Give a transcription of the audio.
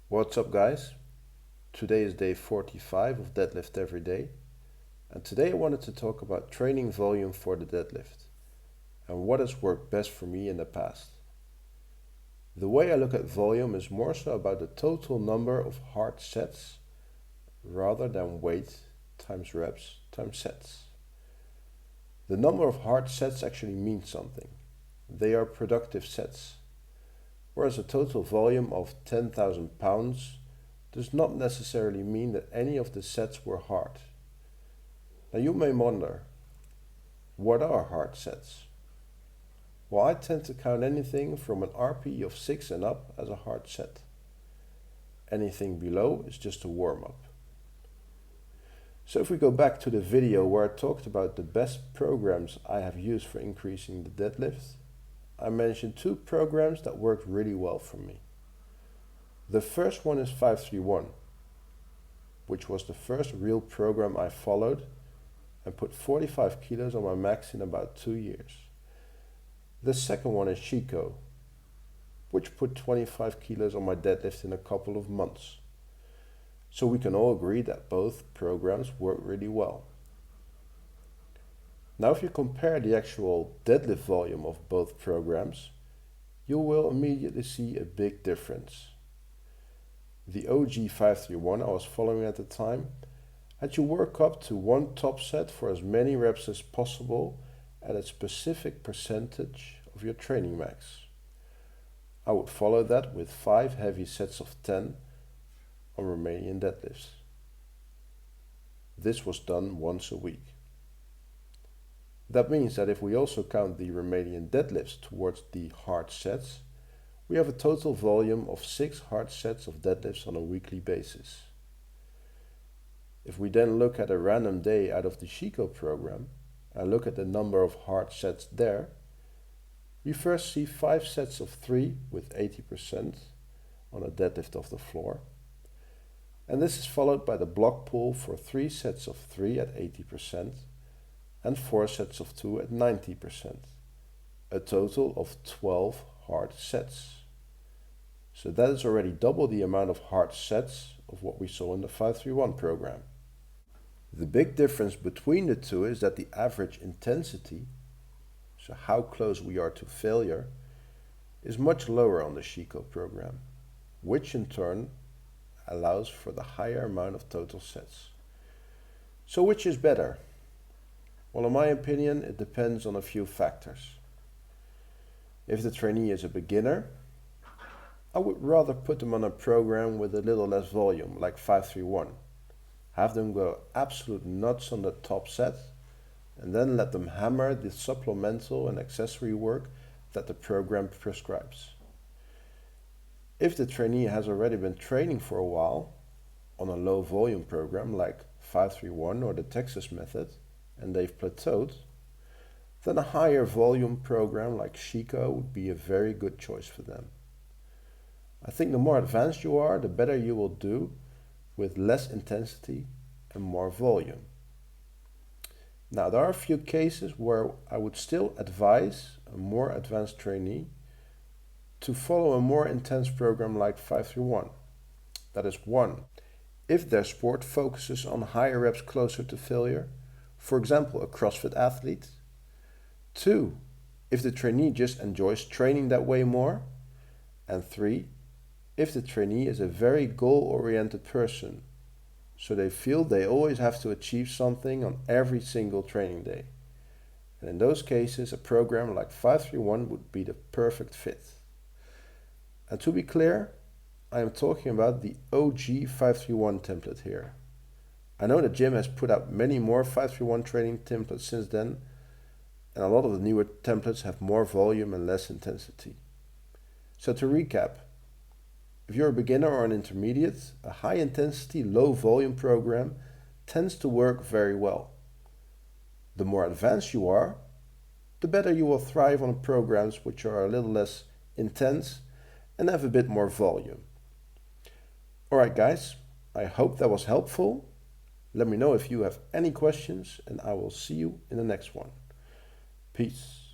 What's up, guys? Today is day 45 of Deadlift Everyday, and today I wanted to talk about training volume for the deadlift and what has worked best for me in the past. The way I look at volume is more so about the total number of hard sets rather than weight times reps times sets. The number of hard sets actually means something. They are productive sets, whereas a total volume of 10,000 pounds does not necessarily mean that any of the sets were hard. Now you may wonder, what are hard sets? Well, I tend to count anything from an RP of 6 and up as a hard set. Anything below is just a warm-up. So if we go back to the video where I talked about the best programs I have used for increasing the deadlift, I mentioned two programs that worked really well for me. The first one is 531, which was the first real program I followed and put 45 kilos on my max in about 2 years. The second one is Chico, which put 25 kilos on my deadlift in a couple of months. So we can all agree that both programs work really well. Now if you compare the actual deadlift volume of both programs, you will immediately see a big difference. The OG 531 I was following at the time had you work up to one top set for as many reps as possible at a specific percentage of your training max. I would follow that with 5 heavy sets of 10 on Romanian deadlifts. This was done once a week. That means that if we also count the Romanian deadlifts towards the hard sets, we have a total volume of 6 hard sets of deadlifts on a weekly basis. If we then look at a random day out of the Chico program and look at the number of hard sets there, we first see 5 sets of 3 with 80% on a deadlift off the floor. And this is followed by the block pull for 3 sets of 3 at 80% and 4 sets of 2 at 90%. A total of 12 hard sets. So that is already double the amount of hard sets of what we saw in the 531 program. The big difference between the two is that the average intensity, so how close we are to failure, is much lower on the Chico program, which in turn allows for the higher amount of total sets. So which is better? Well, in my opinion, it depends on a few factors. If the trainee is a beginner, I would rather put them on a program with a little less volume, like 531. Have them go absolute nuts on the top set, and then let them hammer the supplemental and accessory work that the program prescribes. If the trainee has already been training for a while on a low volume program like 531 or the Texas method, and they've plateaued, then a higher volume program like Chico would be a very good choice for them. I think the more advanced you are, the better you will do with less intensity and more volume. Now there are a few cases where I would still advise a more advanced trainee to follow a more intense program like 531. That is 1, if their sport focuses on higher reps closer to failure, for example a CrossFit athlete. 2, if the trainee just enjoys training that way more. And 3, if the trainee is a very goal-oriented person, so they feel they always have to achieve something on every single training day. And in those cases, a program like 531 would be the perfect fit. And to be clear, I am talking about the OG 531 template here. I know the gym has put out many more 531 training templates since then, and a lot of the newer templates have more volume and less intensity. So to recap, if you're a beginner or an intermediate, a high intensity, low volume program tends to work very well. The more advanced you are, the better you will thrive on programs which are a little less intense and have a bit more volume. Alright guys, I hope that was helpful. Let me know if you have any questions and I will see you in the next one. Peace.